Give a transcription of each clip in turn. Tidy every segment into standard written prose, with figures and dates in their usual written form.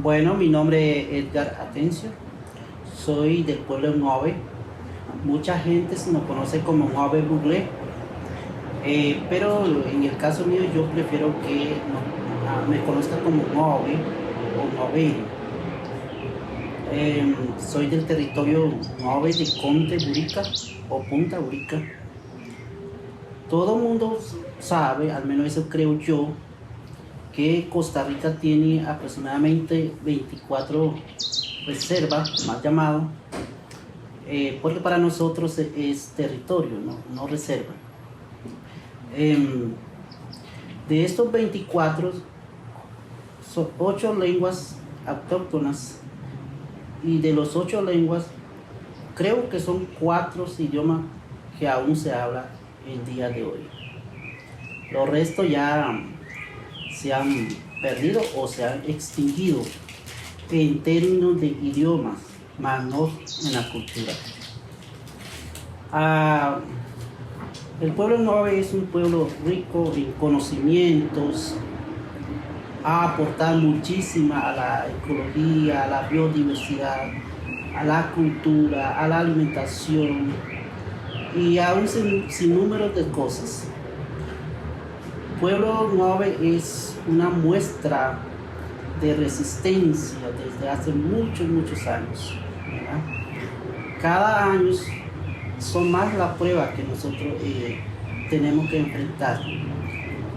Bueno, mi nombre es Edgar Atencio, soy del pueblo de Ngove. Mucha gente se nos conoce como Ngove Buglé, pero en el caso mío yo prefiero que me conozca como Ngove o Ngove. Soy del territorio Ngove de Conte Burica o Punta Burica. Todo el mundo sabe, al menos eso creo yo, que Costa Rica tiene aproximadamente 24 reservas, más llamado, porque para nosotros es territorio, no reserva. De estos 24, son 8 lenguas autóctonas, y de los 8 lenguas, creo que son 4 idiomas que aún se habla el día de hoy. Los restos ya se han perdido o se han extinguido en términos de idiomas, más no en la cultura. El pueblo Ngove es un pueblo rico en conocimientos, ha aportado muchísimo a la ecología, a la biodiversidad, a la cultura, a la alimentación y a un sinnúmero de cosas. Pueblo Ngove es una muestra de resistencia desde hace muchos años, ¿verdad? Cada año son más las pruebas que nosotros tenemos que enfrentar.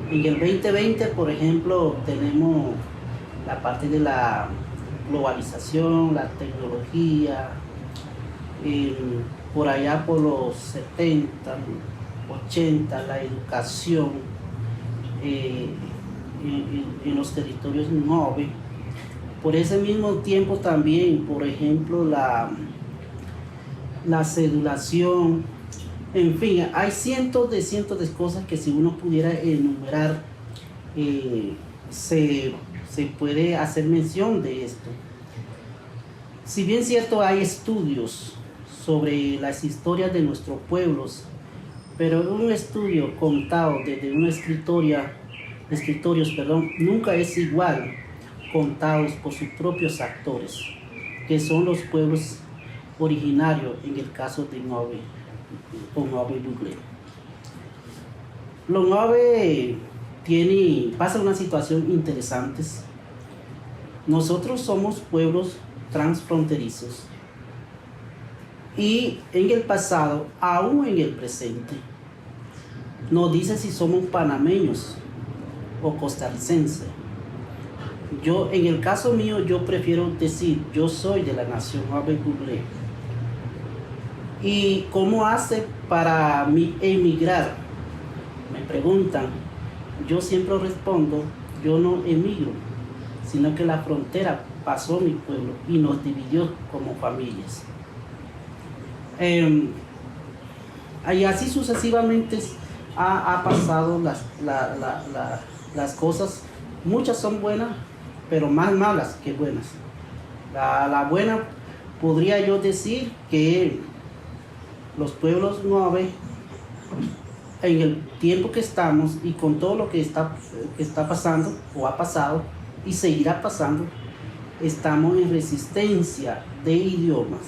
En el 2020, por ejemplo, tenemos la parte de la globalización, la tecnología, por allá por los 70, 80, la educación, en los territorios Ngove. Por ese mismo tiempo también, por ejemplo, la cedulación, en fin, hay cientos de cosas que si uno pudiera enumerar, se puede hacer mención de esto. Si bien cierto, hay estudios sobre las historias de nuestros pueblos, pero un estudio contado desde una escritorios, nunca es igual contados por sus propios actores, que son los pueblos originarios en el caso de Ngove o Ngove Buglé. Los Ngove pasa una situación interesante. Nosotros somos pueblos transfronterizos y en el pasado, aún en el presente, nos dice si somos panameños o costarricenses. Yo, en el caso mío, yo prefiero decir, yo soy de la nación Ngove Buglé. ¿Y cómo hace para emigrar? Me preguntan. Yo siempre respondo, yo no emigro, sino que la frontera pasó mi pueblo y nos dividió como familias. Y así sucesivamente ha pasado las cosas. Muchas son buenas, pero más malas que buenas. La buena, podría yo decir que los pueblos nueve, en el tiempo que estamos y con todo lo que está pasando o ha pasado y seguirá pasando, estamos en resistencia de idiomas.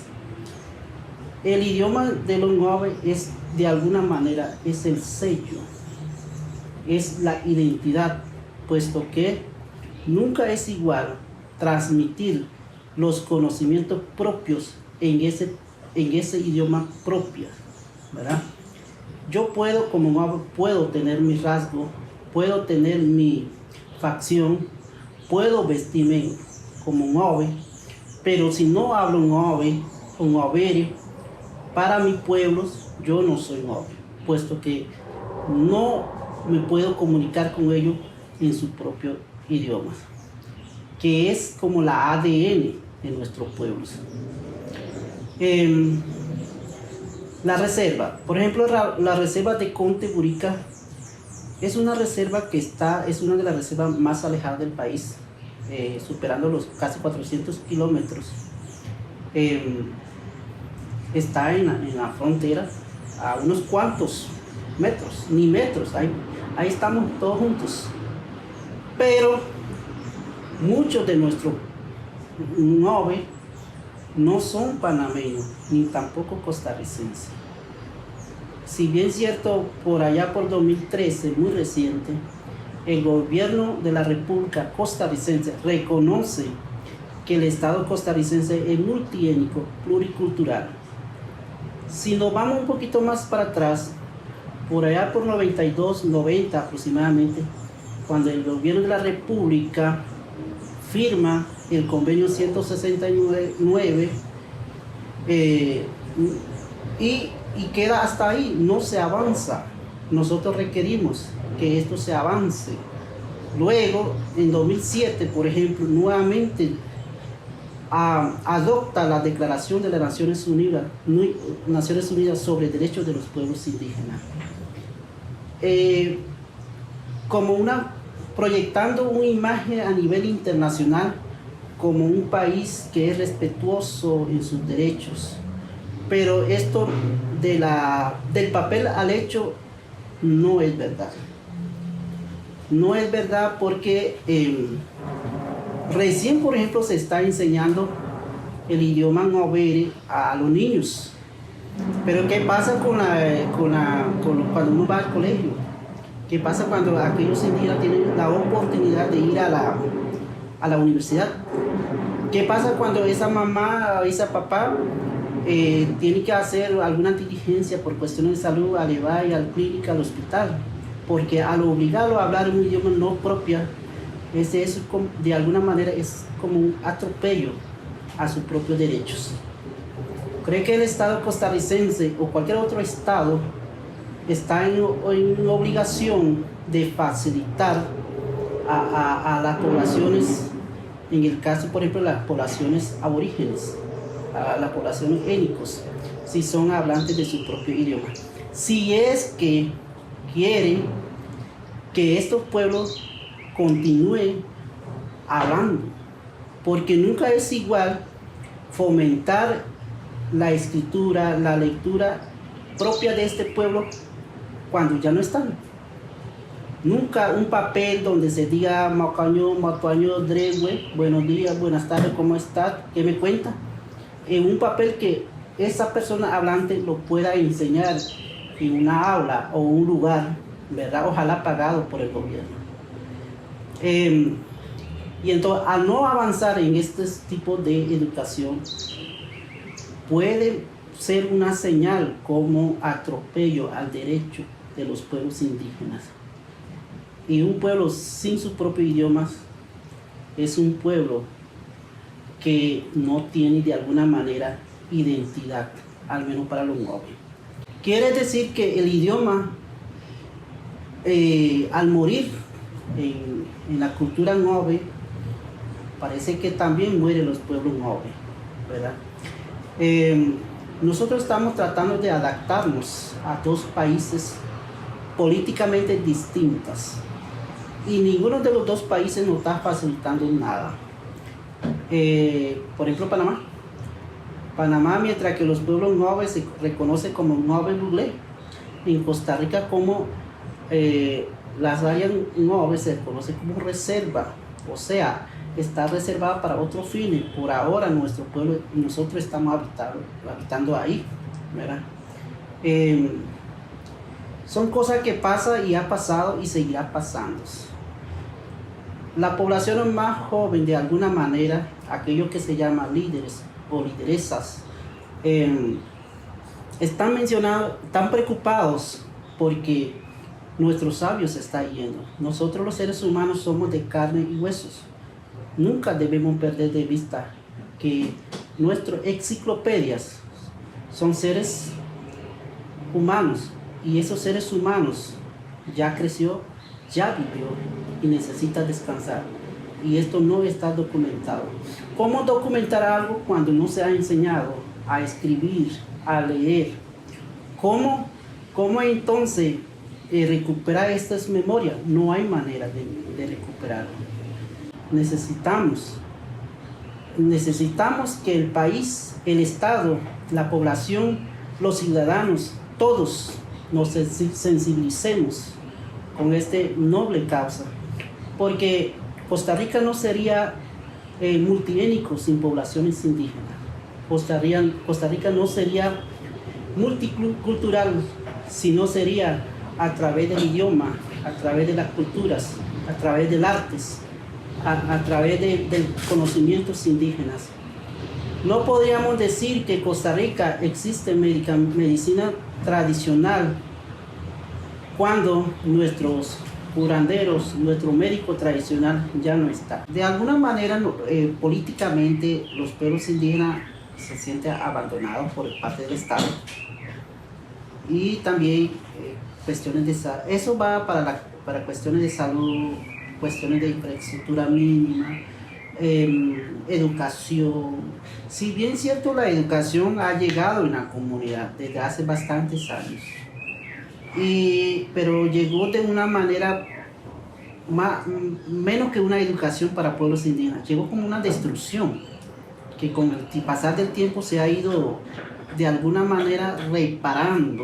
El idioma de los nueve es, de alguna manera, es el sello, es la identidad, puesto que nunca es igual transmitir los conocimientos propios en ese idioma propio, ¿verdad? Yo puedo, como nuevo, puedo tener mi rasgo, puedo tener mi facción, puedo vestirme como nueve, pero si no hablo nueve o nuevere, para mis pueblos, yo no soy nueve, puesto que no me puedo comunicar con ellos en su propio idioma, que es como la ADN de nuestros pueblos. La reserva, por ejemplo, la reserva de Conte Burica es una reserva que es una de las reservas más alejadas del país, superando los casi 400 kilómetros. Está en la frontera a unos cuantos metros, ni metros, ahí estamos todos juntos. Pero muchos de nuestros nueve no son panameños, ni tampoco costarricenses. Si bien es cierto, por allá por 2013, muy reciente, el gobierno de la República Costarricense reconoce que el Estado costarricense es multiétnico, pluricultural. Si nos vamos un poquito más para atrás, por allá por 92, 90 aproximadamente, cuando el gobierno de la República firma el convenio 169 y queda hasta ahí, no se avanza. Nosotros requerimos que esto se avance. Luego, en 2007, por ejemplo, nuevamente adopta la Declaración de las Naciones Unidas sobre Derechos de los Pueblos Indígenas. Proyectando una imagen a nivel internacional como un país que es respetuoso en sus derechos. Pero esto del papel al hecho no es verdad. No es verdad porque recién, por ejemplo, se está enseñando el idioma nuevere a los niños. Pero ¿qué pasa cuando uno va al colegio? ¿Qué pasa cuando aquellos indígenas tienen la oportunidad de ir a la universidad? ¿Qué pasa cuando esa mamá o ese papá tiene que hacer alguna diligencia por cuestiones de salud, al ir a la clínica, al hospital? Porque al obligarlo a hablar un idioma no propio, de alguna manera es como un atropello a sus propios derechos. ¿Cree que el Estado costarricense o cualquier otro Estado está en obligación de facilitar a las poblaciones, en el caso, por ejemplo, las poblaciones aborígenes, a las poblaciones étnicos, si son hablantes de su propio idioma? Si es que quieren que estos pueblos continúen hablando, porque nunca es igual fomentar la escritura, la lectura propia de este pueblo cuando ya no están. Nunca un papel donde se diga Macaño, Matuaño, Dregue, buenos días, buenas tardes, ¿cómo estás? ¿Qué me cuenta? En un papel que esa persona hablante lo pueda enseñar en una aula o un lugar, ¿verdad? Ojalá pagado por el gobierno. Y entonces, al no avanzar en este tipo de educación, puede ser una señal como atropello al derecho de los pueblos indígenas. Y un pueblo sin sus propios idiomas es un pueblo que no tiene de alguna manera identidad, al menos para los nuevos. Quiere decir que el idioma, al morir en la cultura nueva, parece que también mueren los pueblos nobles, ¿verdad? Nosotros estamos tratando de adaptarnos a dos países políticamente distintos y ninguno de los dos países nos está facilitando nada. Por ejemplo, Panamá, mientras que los pueblos nobles se reconocen como noble burlé, en Costa Rica como las áreas nobles se reconocen como reserva, o sea, está reservada para otros fines. Por ahora nuestro pueblo, nosotros estamos habitando ahí, ¿verdad? Son cosas que pasan y ha pasado y seguirá pasando. La población más joven, de alguna manera, aquellos que se llaman líderes o lideresas, están preocupados porque nuestros sabios se están yendo. Nosotros los seres humanos somos de carne y huesos. Nunca debemos perder de vista que nuestras enciclopedias son seres humanos y esos seres humanos ya creció, ya vivió y necesita descansar. Y esto no está documentado. ¿Cómo documentar algo cuando no se ha enseñado a escribir, a leer? ¿Cómo entonces recuperar estas memorias? No hay manera de recuperarlo. Necesitamos que el país, el Estado, la población, los ciudadanos, todos nos sensibilicemos con esta noble causa, porque Costa Rica no sería multiétnico sin poblaciones indígenas. Costa Rica no sería multicultural si no sería a través del idioma, a través de las culturas, a través del artes, a través de conocimientos indígenas. No podríamos decir que en Costa Rica existe medicina tradicional cuando nuestros curanderos, nuestro médico tradicional ya no está. De alguna manera, políticamente, los pueblos indígenas se sienten abandonados por parte del Estado. Y también cuestiones de salud. Eso va para cuestiones de salud, cuestiones de infraestructura mínima, educación. Si bien es cierto, la educación ha llegado en la comunidad desde hace bastantes años, pero llegó de una manera menos que una educación para pueblos indígenas, llegó como una destrucción que con el pasar del tiempo se ha ido de alguna manera reparando,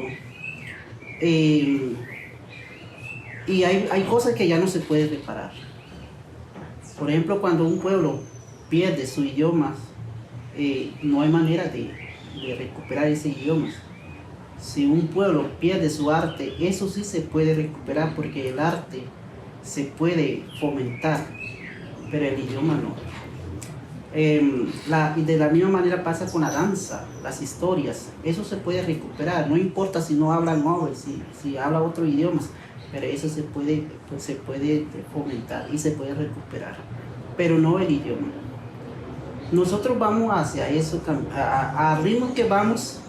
y hay cosas que ya no se puede reparar. Por ejemplo, cuando un pueblo pierde su idioma, no hay manera de recuperar ese idioma. Si un pueblo pierde su arte, eso sí se puede recuperar, porque el arte se puede fomentar, pero el idioma no. Y de la misma manera pasa con la danza, las historias, eso se puede recuperar, no importa si no hablan móvil, si habla otro idioma, pero eso se puede fomentar y se puede recuperar, pero no el idioma. Nosotros vamos hacia eso, a ritmo que vamos,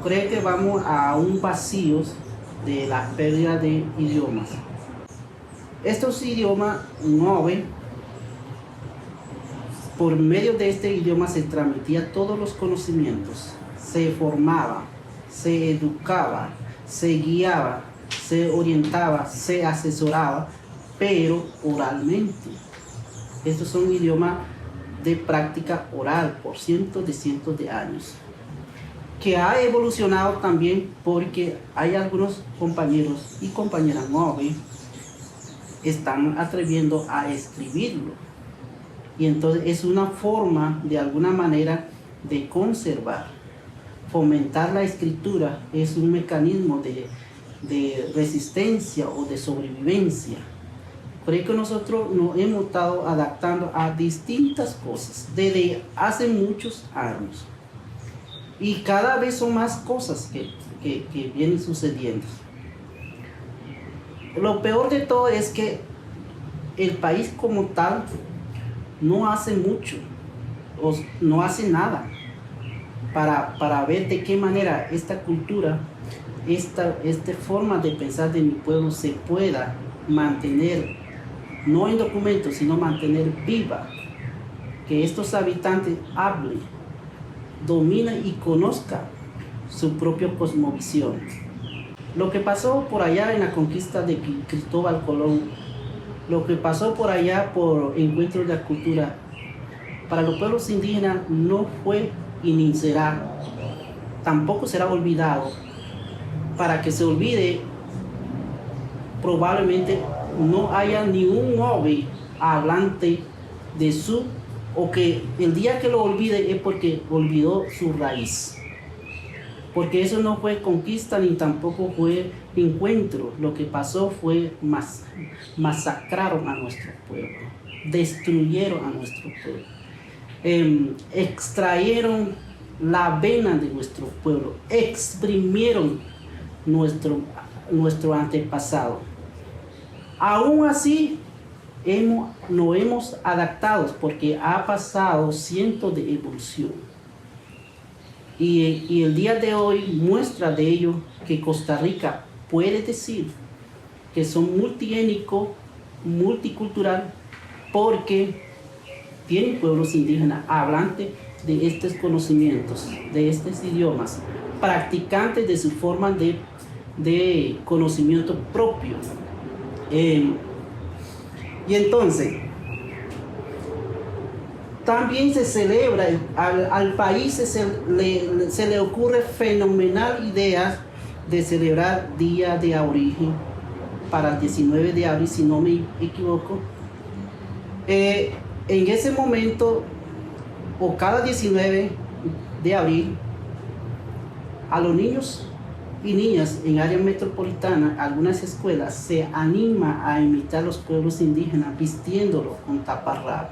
creo que vamos a un vacío de la pérdida de idiomas. Estos idiomas móviles, por medio de este idioma se transmitía todos los conocimientos, se formaba, se educaba, se guiaba, se orientaba, se asesoraba, pero oralmente. Estos son idiomas de práctica oral por cientos de años, que ha evolucionado también porque hay algunos compañeros y compañeras móviles están atreviendo a escribirlo. Y entonces es una forma, de alguna manera, de conservar. Fomentar la escritura es un mecanismo de resistencia o de sobrevivencia. Creo que nosotros nos hemos estado adaptando a distintas cosas desde hace muchos años. Y cada vez son más cosas que vienen sucediendo. Lo peor de todo es que el país como tal no hace mucho, o no hace nada para ver de qué manera esta cultura, esta forma de pensar de mi pueblo se pueda mantener, no en documentos, sino mantener viva. que estos habitantes hablen, dominen y conozcan su propia cosmovisión. Lo que pasó por allá en la conquista de Cristóbal Colón, lo que pasó por allá por encuentros de la cultura, para los pueblos indígenas no fue y ni será, tampoco será olvidado. Para que se olvide, probablemente no haya ni un ove hablante de su, o que el día que lo olvide es porque olvidó su raíz. Porque eso no fue conquista ni tampoco fue encuentro. Lo que pasó fue masacraron a nuestro pueblo, destruyeron a nuestro pueblo, extrayeron la vena de nuestro pueblo, exprimieron nuestro antepasado. Aún así, nos hemos adaptado porque ha pasado cientos de evolución. Y el día de hoy muestra de ello que Costa Rica puede decir que son multiétnico, multicultural, porque tienen pueblos indígenas hablantes de estos conocimientos, de estos idiomas, practicantes de su forma de conocimiento propio. Y entonces, también se celebra, al país se le ocurre fenomenal idea de celebrar Día de Aborigen para el 19 de abril, si no me equivoco. En ese momento, o cada 19 de abril, a los niños y niñas en área metropolitana, algunas escuelas se anima a imitar los pueblos indígenas vistiéndolos con taparrabo.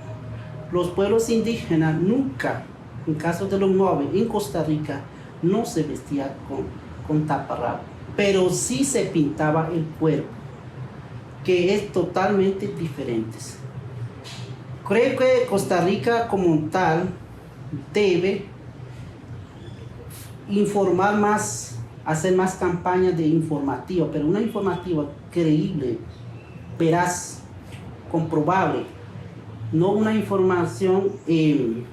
Los pueblos indígenas nunca, en caso de los noves en Costa Rica, no se vestía con taparrabo, pero sí se pintaba el cuerpo, que es totalmente diferente. Creo que Costa Rica como tal debe informar más, hacer más campañas de informativa, pero una informativa creíble, veraz, comprobable, no una información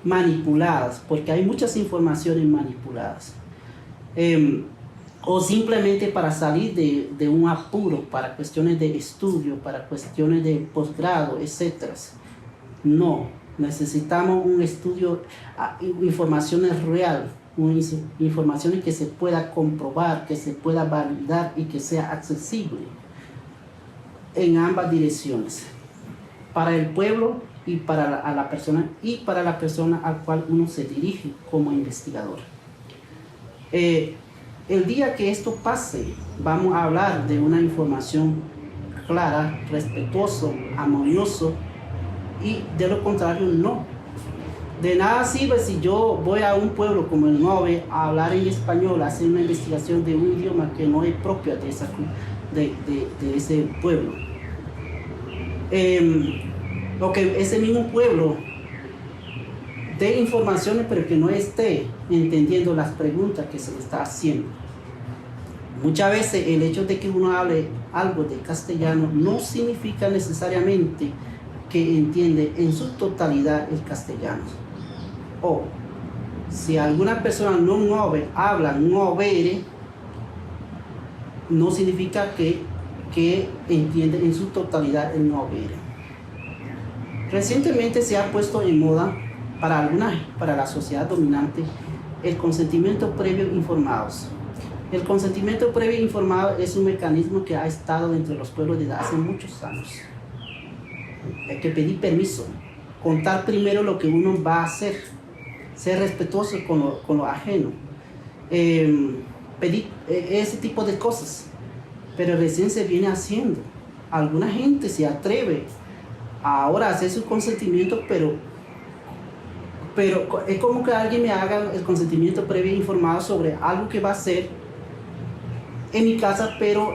manipulada, porque hay muchas informaciones manipuladas, o simplemente para salir de un apuro, para cuestiones de estudio, para cuestiones de posgrado, etc. No, necesitamos un estudio, informaciones reales, informaciones que se pueda comprobar, que se pueda validar y que sea accesible en ambas direcciones, para el pueblo y para la persona al cual uno se dirige como investigador. El día que esto pase, vamos a hablar de una información clara, respetuoso, armonioso, y de lo contrario no. De nada sirve si yo voy a un pueblo como el Nove a hablar en español, a hacer una investigación de un idioma que no es propio de ese pueblo. O que ese mismo pueblo dé informaciones pero que no esté entendiendo las preguntas que se le está haciendo. Muchas veces el hecho de que uno hable algo de castellano no significa necesariamente que entiende en su totalidad el castellano. O si alguna persona no nove habla novere, no significa que entiende en su totalidad el novere. Recientemente se ha puesto en moda para la sociedad dominante el consentimiento previo informados. El consentimiento previo informado es un mecanismo que ha estado entre los pueblos desde hace muchos años. Hay que pedir permiso, contar primero lo que uno va a hacer, ser respetuoso con lo ajeno, pedir ese tipo de cosas, pero recién se viene haciendo. Alguna gente se atreve ahora a hacer su consentimiento, pero es como que alguien me haga el consentimiento previo informado sobre algo que va a hacer en mi casa, pero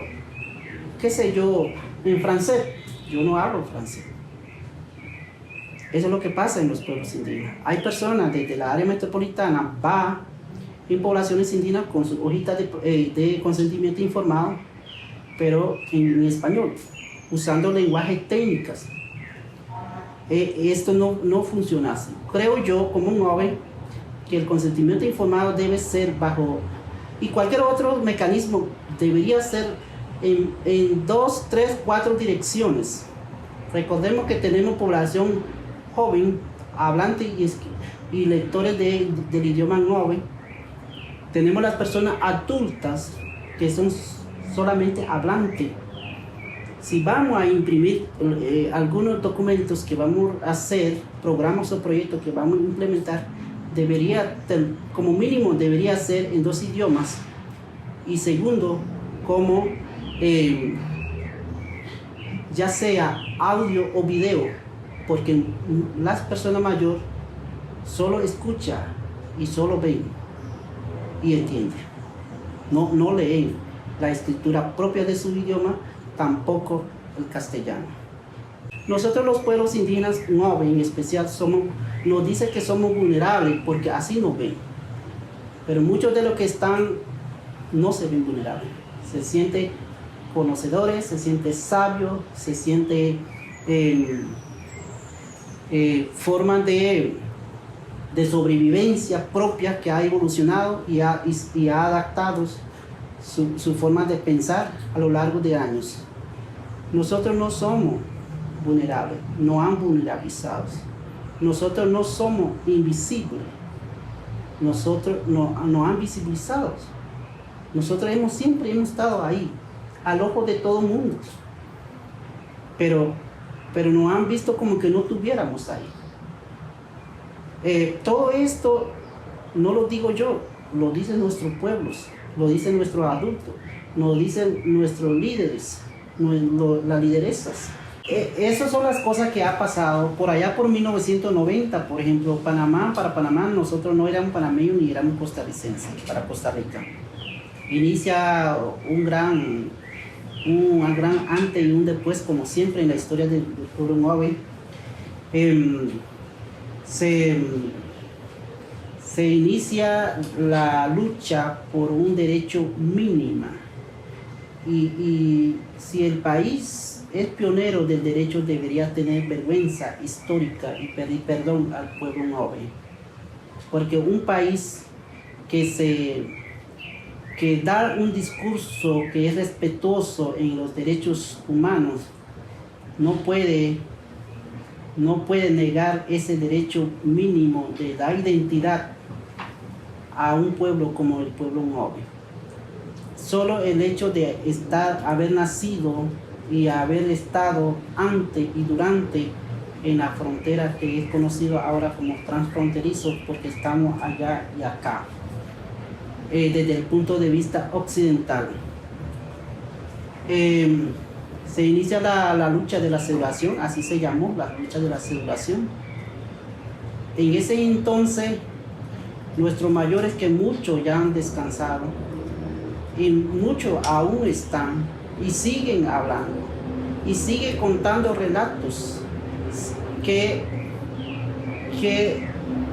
qué sé yo, en francés. Yo no hablo francés. Eso es lo que pasa en los pueblos indígenas. Hay personas desde la área metropolitana, va en poblaciones indígenas con sus hojitas de consentimiento informado, pero en español, usando lenguajes técnicas. esto no funciona así. Creo yo, como un joven, que el consentimiento informado debe ser bajo, y cualquier otro mecanismo debería ser en 2, 3, 4 direcciones. Recordemos que tenemos población joven, hablante y lectores del idioma joven. Tenemos las personas adultas que son solamente hablantes. Si vamos a imprimir algunos documentos que vamos a hacer, programas o proyectos que vamos a implementar, como mínimo debería ser en 2 idiomas. Y segundo, como ya sea audio o video, porque las personas mayores solo escuchan y solo ven y entienden. No leen la escritura propia de su idioma, tampoco el castellano. Nosotros los pueblos indígenas, en especial, nos dicen que somos vulnerables porque así nos ven. Pero muchos de los que están no se ven vulnerables. Se sienten conocedores, se sienten sabios, se sienten formas de sobrevivencia propia que ha evolucionado y ha adaptado su forma de pensar a lo largo de años. Nosotros no somos vulnerables, no han vulnerabilizado. Nosotros no somos invisibles, nosotros no han visibilizado. Nosotros siempre hemos estado ahí, al ojo de todo el mundo, pero nos han visto como que no estuviéramos ahí. Todo esto no lo digo yo, lo dicen nuestros pueblos, lo dicen nuestros adultos, lo dicen nuestros líderes, las lideresas. Esas son las cosas que ha pasado por allá por 1990, por ejemplo, para Panamá nosotros no éramos panameños ni éramos costarricenses, para Costa Rica. Inicia un gran antes y un después, como siempre en la historia del pueblo Moave. Se inicia la lucha por un derecho mínimo. Y si el país es pionero del derecho, debería tener vergüenza histórica y pedir perdón al pueblo Moave. Porque un país que da un discurso que es respetuoso en los derechos humanos no puede negar ese derecho mínimo de dar identidad a un pueblo como el pueblo Moave. Solo el hecho de haber nacido y haber estado antes y durante en la frontera que es conocido ahora como transfronterizo, porque estamos allá y acá, desde el punto de vista occidental. Se inicia la lucha de la cedulación, así se llamó, la lucha de la cedulación. En ese entonces, nuestros mayores, que muchos ya han descansado, y muchos aún están, y siguen hablando, y siguen contando relatos que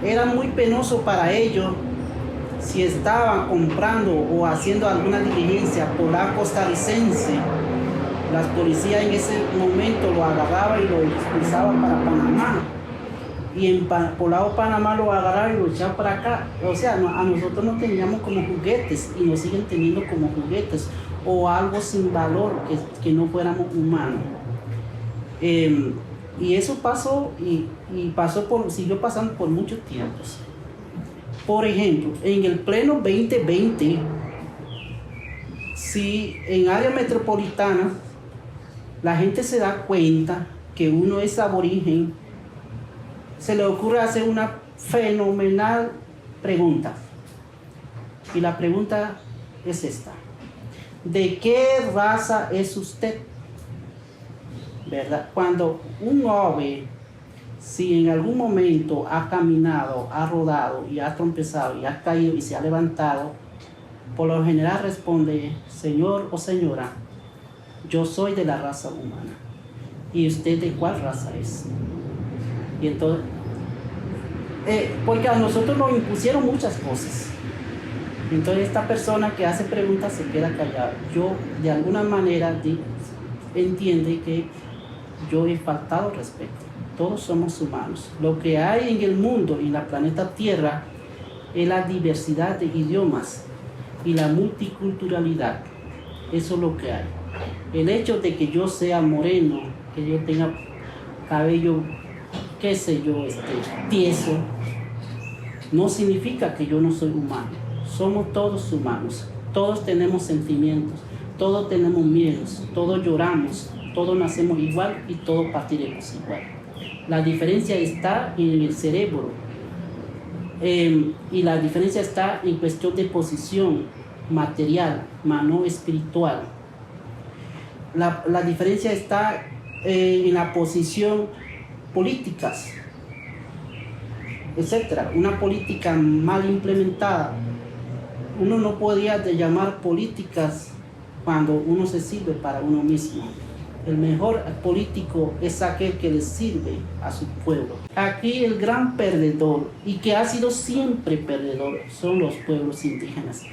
eran muy penosos para ellos si estaban comprando o haciendo alguna diligencia por la costarricense. Las policías en ese momento lo agarraban y lo expulsaban para Panamá. Y en Poblado Panamá lo agarraban y lo echaban para acá. O sea, a nosotros nos teníamos como juguetes y nos siguen teniendo como juguetes o algo sin valor, que no fuéramos humanos. Y eso pasó y siguió pasando por muchos tiempos. Por ejemplo, en el pleno 2020, si en área metropolitana la gente se da cuenta que uno es aborigen, se le ocurre hacer una fenomenal pregunta. Y la pregunta es esta: ¿de qué raza es usted? ¿Verdad? Cuando un joven, si en algún momento ha caminado, ha rodado y ha trompezado y ha caído y se ha levantado, por lo general responde: señor o señora, yo soy de la raza humana. ¿Y usted de cuál raza es? Y entonces, porque a nosotros nos impusieron muchas cosas. Entonces esta persona que hace preguntas se queda callada. Yo de alguna manera entiende que yo he faltado respeto. Todos somos humanos. Lo que hay en el mundo, en la planeta Tierra, es la diversidad de idiomas y la multiculturalidad. Eso es lo que hay. El hecho de que yo sea moreno, que yo tenga cabello, qué sé yo, tieso, no significa que yo no soy humano. Somos todos humanos. Todos tenemos sentimientos, todos tenemos miedos, todos lloramos, todos nacemos igual y todos partiremos igual. La diferencia está en el cerebro y la diferencia está en cuestión de posición material, no espiritual. La diferencia está en la posición políticas, etc. Una política mal implementada, uno no podría llamar políticas cuando uno se sirve para uno mismo. El mejor político es aquel que le sirve a su pueblo. Aquí el gran perdedor, y que ha sido siempre perdedor, son los pueblos indígenas.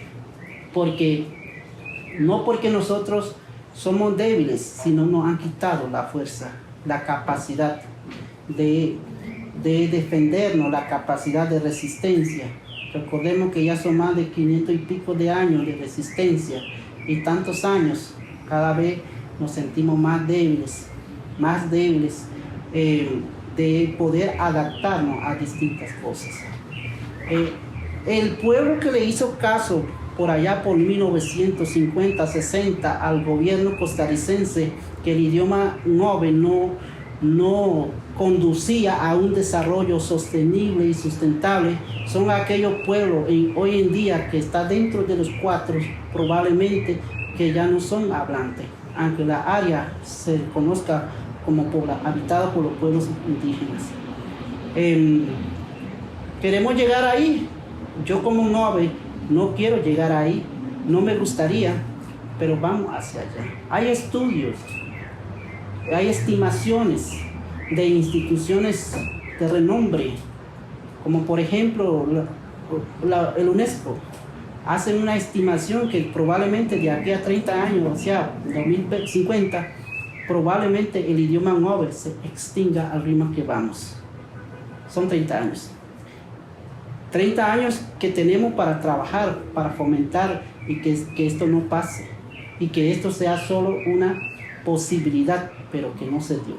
No porque nosotros somos débiles, sino nos han quitado la fuerza, la capacidad de defendernos, la capacidad de resistencia. Recordemos que ya son más de 500 y pico de años de resistencia, y tantos años, cada vez nos sentimos más débiles de poder adaptarnos a distintas cosas. El pueblo que le hizo caso por allá por 1950, 60 al gobierno costarricense, que el idioma Nobe no conducía a un desarrollo sostenible y sustentable, son aquellos pueblos hoy en día que está dentro de los 4, probablemente que ya no son hablantes, aunque la área se conozca como habitada por los pueblos indígenas. Queremos llegar ahí. Yo como un Nobe no quiero llegar ahí, no me gustaría, pero vamos hacia allá. Hay estudios, hay estimaciones de instituciones de renombre, como por ejemplo el UNESCO. Hacen una estimación que probablemente de aquí a 30 años, o sea, 2050, probablemente el idioma Nobe se extinga al ritmo que vamos. Son 30 años. 30 años que tenemos para trabajar, para fomentar y que esto no pase. Y que esto sea solo una posibilidad, pero que no se dio.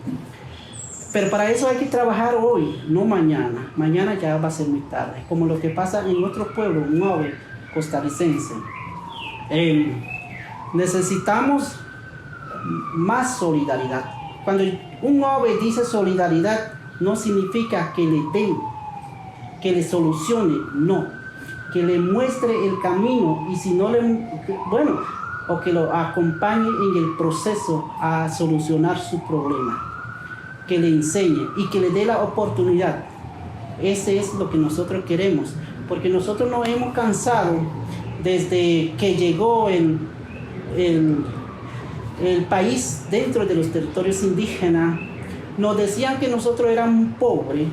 Pero para eso hay que trabajar hoy, no mañana. Mañana ya va a ser muy tarde. Como lo que pasa en otros pueblos, Nobe costarricense. Necesitamos más solidaridad. Cuando un Nobe dice solidaridad, no significa que le den, que le solucione, no, que le muestre el camino, y si no o que lo acompañe en el proceso a solucionar su problema, que le enseñe y que le dé la oportunidad. Ese es lo que nosotros queremos, porque nosotros nos hemos cansado desde que llegó el país dentro de los territorios indígenas. Nos decían que nosotros éramos pobres,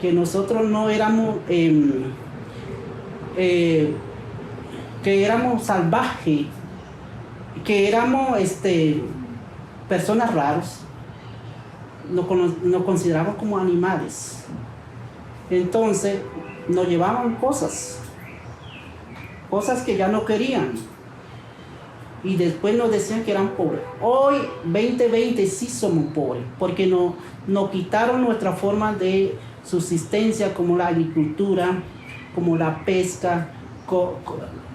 que nosotros no éramos, que éramos salvajes, que éramos personas raras, nos consideraban como animales. Entonces nos llevaban cosas que ya no querían, y después nos decían que eran pobres. Hoy, 2020, sí somos pobres, porque nos quitaron nuestra forma de subsistencia, como la agricultura, como la pesca,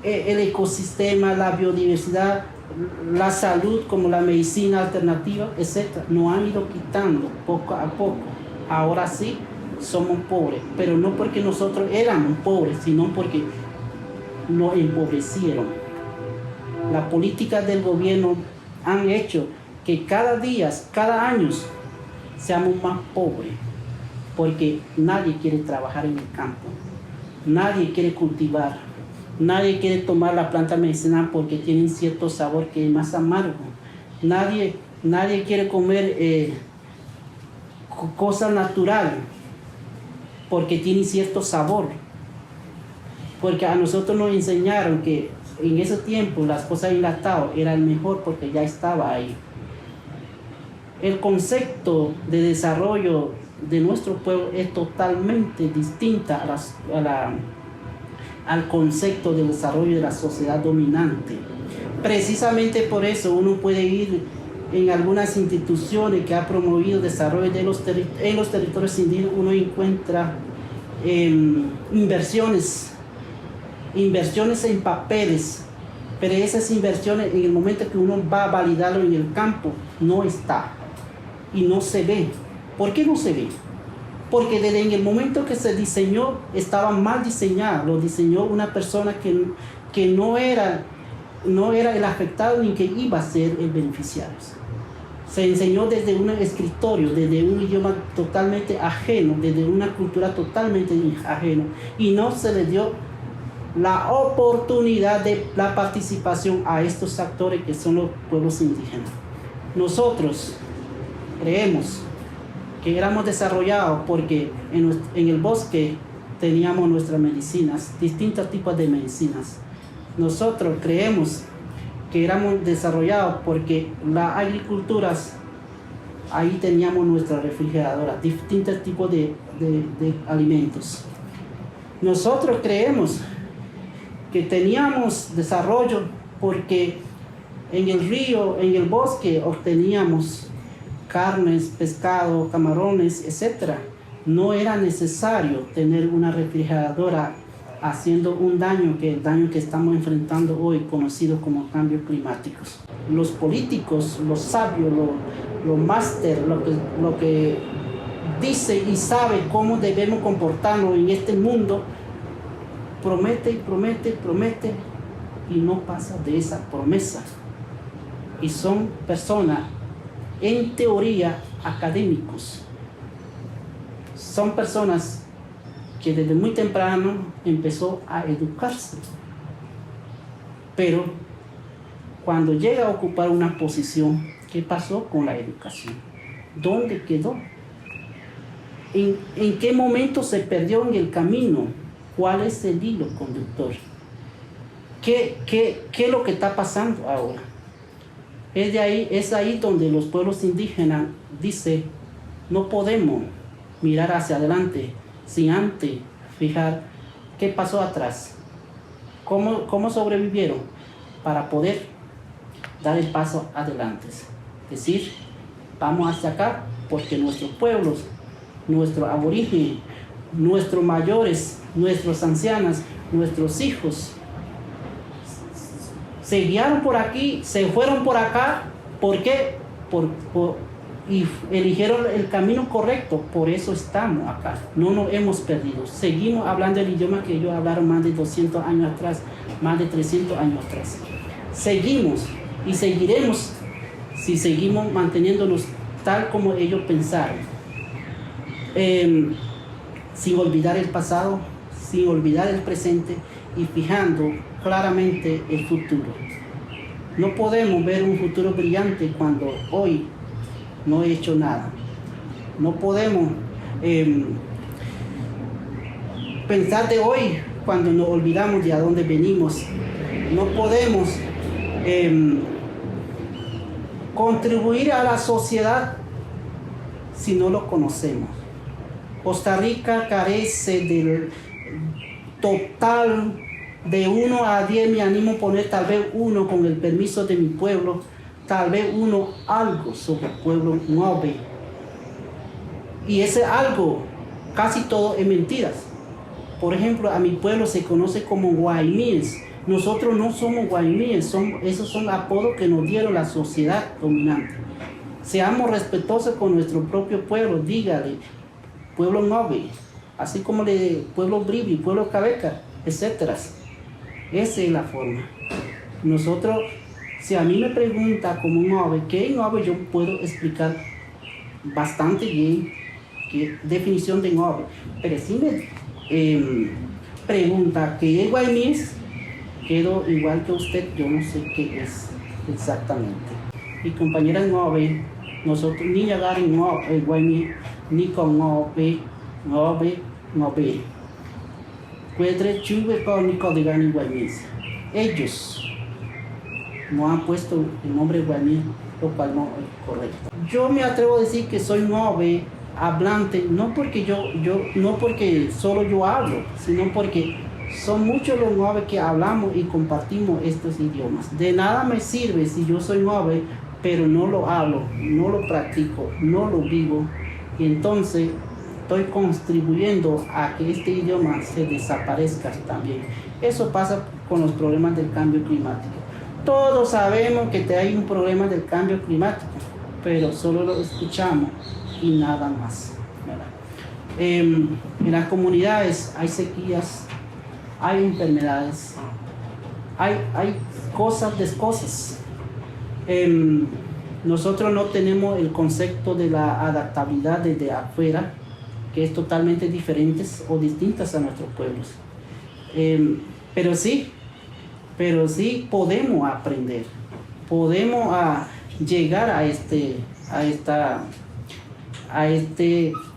el ecosistema, la biodiversidad, la salud, como la medicina alternativa, etc. Nos han ido quitando poco a poco. Ahora sí somos pobres, pero no porque nosotros éramos pobres, sino porque nos empobrecieron. Las políticas del gobierno han hecho que cada día, cada año, seamos más pobres, porque nadie quiere trabajar en el campo, nadie quiere cultivar, nadie quiere tomar la planta medicinal porque tienen cierto sabor que es más amargo, nadie quiere comer cosas naturales porque tienen cierto sabor, porque a nosotros nos enseñaron que en ese tiempo las cosas enlatadas eran mejor porque ya estaba ahí. El concepto de desarrollo de nuestro pueblo es totalmente distinta al concepto de desarrollo de la sociedad dominante. Precisamente por eso uno puede ir en algunas instituciones que ha promovido el desarrollo en los territorios indígenas, uno encuentra inversiones en papeles, pero esas inversiones en el momento que uno va a validarlo en el campo no está y no se ve. ¿Por qué no se ve? Porque desde en el momento que se diseñó estaba mal diseñado, lo diseñó una persona que no era el afectado ni que iba a ser el beneficiario. Se enseñó desde un escritorio, desde un idioma totalmente ajeno, desde una cultura totalmente ajena, y no se le dio la oportunidad de la participación a estos actores que son los pueblos indígenas. Nosotros creemos que éramos desarrollados porque en el bosque teníamos nuestras medicinas, distintos tipos de medicinas. Nosotros creemos que éramos desarrollados porque las agriculturas, ahí teníamos nuestra refrigeradora, distintos tipos de alimentos. Nosotros creemos que teníamos desarrollo porque en el río, en el bosque, obteníamos carnes, pescado, camarones, etc. No era necesario tener una refrigeradora haciendo el daño que estamos enfrentando hoy, conocido como cambios climáticos. Los políticos, los sabios, los máster, lo que dice y sabe cómo debemos comportarnos en este mundo, promete y promete y promete y no pasa de esa promesa. Y son personas, en teoría, académicos. Son personas que desde muy temprano empezó a educarse. Pero cuando llega a ocupar una posición, ¿qué pasó con la educación? ¿Dónde quedó? ¿En qué momento se perdió en el camino? ¿Cuál es el hilo conductor? ¿Qué es lo que está pasando ahora? Es ahí donde los pueblos indígenas dicen, no podemos mirar hacia adelante sin antes fijar qué pasó atrás, cómo sobrevivieron para poder dar el paso adelante. Es decir, vamos hacia acá porque nuestros pueblos, nuestros aborígenes, nuestros mayores, nuestros ancianos, nuestros hijos se guiaron por aquí, se fueron por acá. ¿Por qué? Y eligieron el camino correcto, por eso estamos acá, no nos hemos perdido, seguimos hablando el idioma que ellos hablaron más de 200 años atrás, más de 300 años atrás. Seguimos y seguiremos si seguimos manteniéndonos tal como ellos pensaron, sin olvidar el pasado, sin olvidar el presente y fijando claramente el futuro. No podemos ver un futuro brillante cuando hoy no he hecho nada. No podemos pensar de hoy cuando nos olvidamos de a dónde venimos. No podemos contribuir a la sociedad si no lo conocemos. Costa Rica carece del total de 1 a 10, me animo a poner tal vez 1 con el permiso de mi pueblo, tal vez 1 algo sobre el pueblo Ngöbe. Y ese algo, casi todo es mentiras. Por ejemplo, a mi pueblo se conoce como guaymíes. Nosotros no somos guaymíes, esos son apodos que nos dieron la sociedad dominante. Seamos respetuosos con nuestro propio pueblo, dígale, pueblo Ngöbe, así como el pueblo Bribi, pueblo Cabeca, etc. Esa es la forma. Nosotros, si a mí me pregunta como Ngöbe, ¿qué es Ngöbe? Yo puedo explicar bastante bien qué definición de Ngöbe. Pero si me pregunta qué es guaymíes, quedo igual que usted, yo no sé qué es exactamente. Y compañeras Ngöbe, nosotros ni llegar en guaymí, ni con Ngöbe. Ellos no han puesto el nombre guaymí, lo cual no es correcto. yo me atrevo a decir que soy un ove hablante, no porque solo yo hablo, sino porque son muchos los ove que hablamos y compartimos estos idiomas. De nada me sirve si yo soy ove, pero no lo hablo, no lo practico, no lo vivo, y entonces estoy contribuyendo a que este idioma se desaparezca también. Eso pasa con los problemas del cambio climático. Todos sabemos que hay un problema del cambio climático, pero solo lo escuchamos y nada más, ¿verdad? En las comunidades hay sequías, hay enfermedades, hay cosas de cosas. Nosotros no tenemos el concepto de la adaptabilidad desde afuera, que es totalmente diferente o distintas a nuestros pueblos. Pero sí podemos aprender, podemos llegar a este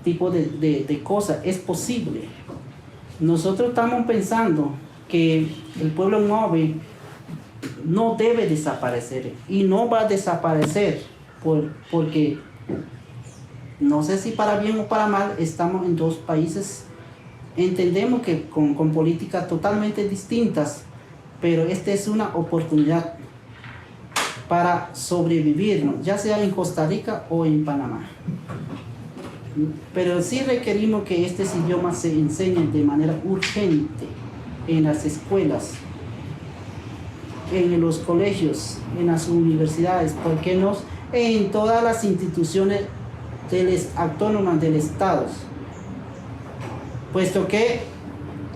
tipo de cosas. Es posible. Nosotros estamos pensando que el pueblo ove no debe desaparecer y no va a desaparecer porque no sé si para bien o para mal estamos en dos países. Entendemos que con políticas totalmente distintas, pero esta es una oportunidad para sobrevivir, ¿no? Ya sea en Costa Rica o en Panamá. Pero sí requerimos que estos idiomas se enseñen de manera urgente en las escuelas, en los colegios, en las universidades, ¿por qué no? En todas las instituciones autónomas del Estado, puesto que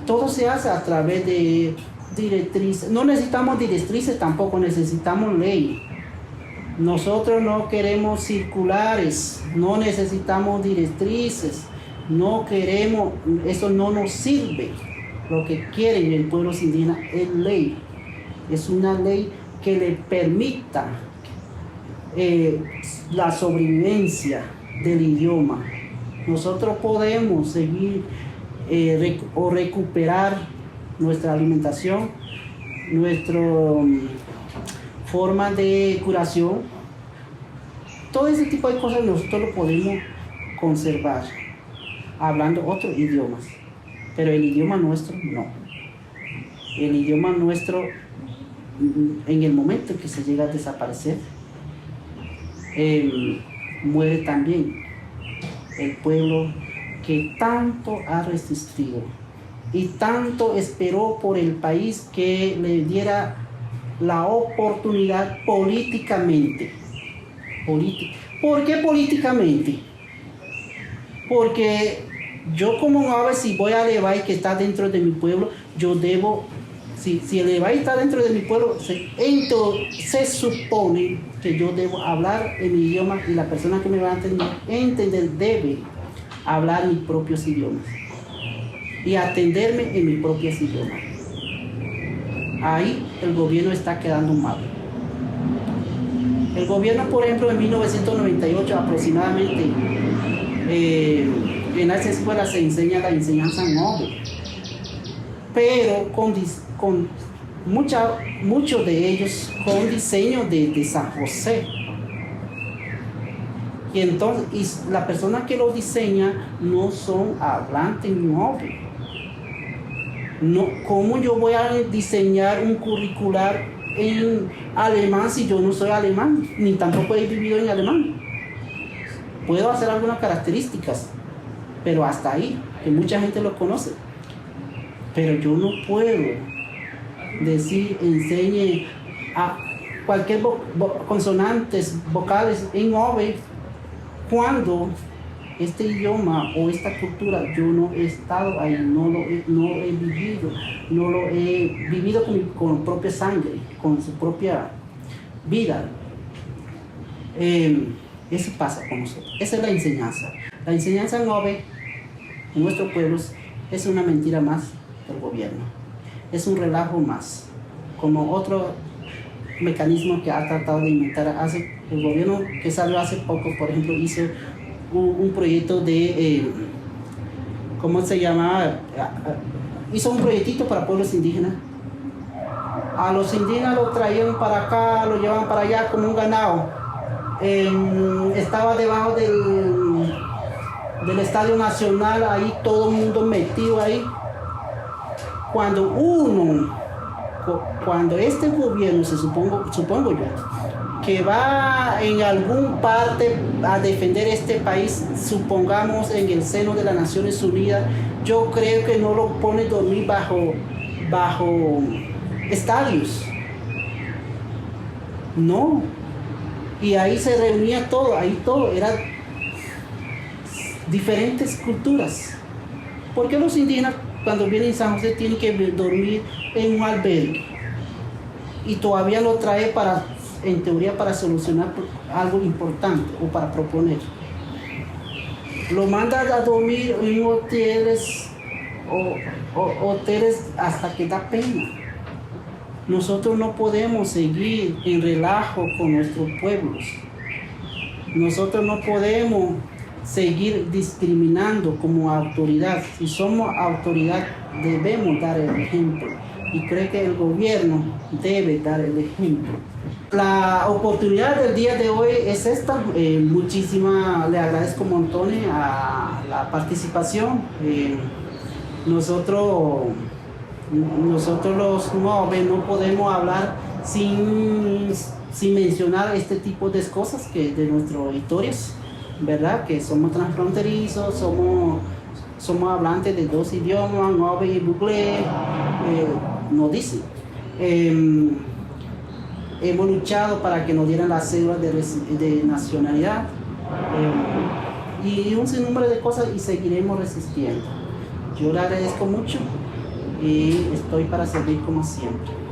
todo se hace a través de directrices. No necesitamos directrices, tampoco necesitamos ley. Nosotros no queremos circulares, no necesitamos directrices, no queremos, eso no nos sirve. Lo que quieren el pueblo indígena es ley, es una ley que le permita la sobrevivencia del idioma. Nosotros podemos seguir o recuperar nuestra alimentación, nuestra forma de curación, todo ese tipo de cosas nosotros lo podemos conservar hablando otros idiomas, pero el idioma nuestro no. El idioma nuestro, en el momento que se llega a desaparecer, muere también el pueblo que tanto ha resistido y tanto esperó por el país que le diera la oportunidad políticamente. ¿Por qué políticamente? Porque yo como ave, si voy a Levay que está dentro de mi pueblo, yo debo, si el Levay está dentro de mi pueblo, se supone que yo debo hablar en mi idioma y la persona que me va a entender debe hablar mis propios idiomas y atenderme en mis propios idiomas. Ahí el gobierno está quedando mal. El gobierno, por ejemplo, en 1998 aproximadamente, en las escuelas se enseña la enseñanza ove, pero con muchos de ellos con diseño de San José. Y entonces la persona que lo diseña no son hablantes ove. No, ¿cómo yo voy a diseñar un curricular en alemán si yo no soy alemán, ni tampoco he vivido en alemán? Puedo hacer algunas características, pero hasta ahí, que mucha gente lo conoce. Pero yo no puedo decir, enseñe a cualquier consonantes, vocales en ove, cuando este idioma o esta cultura yo no he estado ahí, no lo he vivido con propia sangre, con su propia vida. Eso pasa con nosotros. Esa es la enseñanza. La enseñanza en ove en nuestros pueblos es una mentira más del gobierno. Es un relajo más. Como otro mecanismo que ha tratado de inventar el gobierno que salió hace poco, por ejemplo, hizo un proyecto de, ¿cómo se llama? Hizo un proyectito para pueblos indígenas. A los indígenas lo traían para acá, lo llevaban para allá como un ganado. estaba debajo del Estadio Nacional, ahí todo el mundo metido ahí. Cuando este gobierno, supongo yo, que va en algún parte a defender este país, supongamos en el seno de las Naciones Unidas, yo creo que no lo pone dormir bajo estadios. No. Y ahí se reunía todo, eran diferentes culturas. ¿Por qué los indígenas cuando vienen a San José tienen que dormir en un albergue? Y todavía lo trae en teoría para solucionar algo importante o para proponer. Lo manda a dormir en hoteles hoteles hasta que da pena. Nosotros no podemos seguir en relajo con nuestros pueblos. Nosotros no podemos seguir discriminando como autoridad. Si somos autoridad, debemos dar el ejemplo. Y creo que el gobierno debe dar el ejemplo. La oportunidad del día de hoy es esta. Le agradezco montones a la participación. Nosotros los nuevos no podemos hablar sin mencionar este tipo de cosas de nuestras historias, ¿verdad? Que somos transfronterizos, somos hablantes de 2 idiomas, nueve y bucle, nos dicen. Hemos luchado para que nos dieran la cédula de nacionalidad y un sinnúmero de cosas, y seguiremos resistiendo. Yo le agradezco mucho y estoy para servir como siempre.